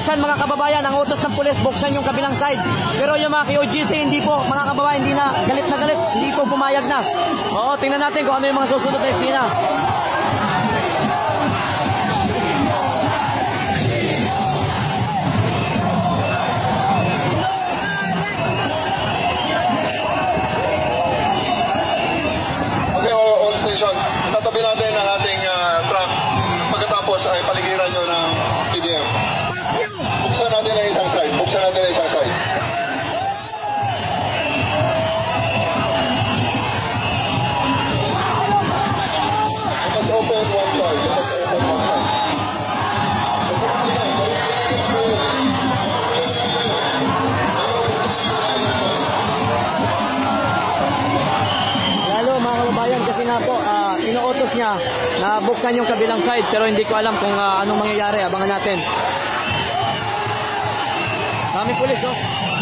buksan mga kababayan, ang utos ng pulis, buksan yung kabilang side. Pero yung mga KOGC, hindi po, mga kababayan, hindi na, galit na galit, hindi po pumayag na. Oo, tingnan natin kung ano yung mga susunod na eksena. Tatabi natin ang ating truck. Pagkatapos ay paligiran nyo ng TDM. Buksan natin ang isang side. Buksan natin ang isang side. Let us open one side. Let us open one side. Kasi nga po, inuutos niya na buksan yung kabilang side pero hindi ko alam kung anong mangyayari. Abangan natin. Daming pulis, oh.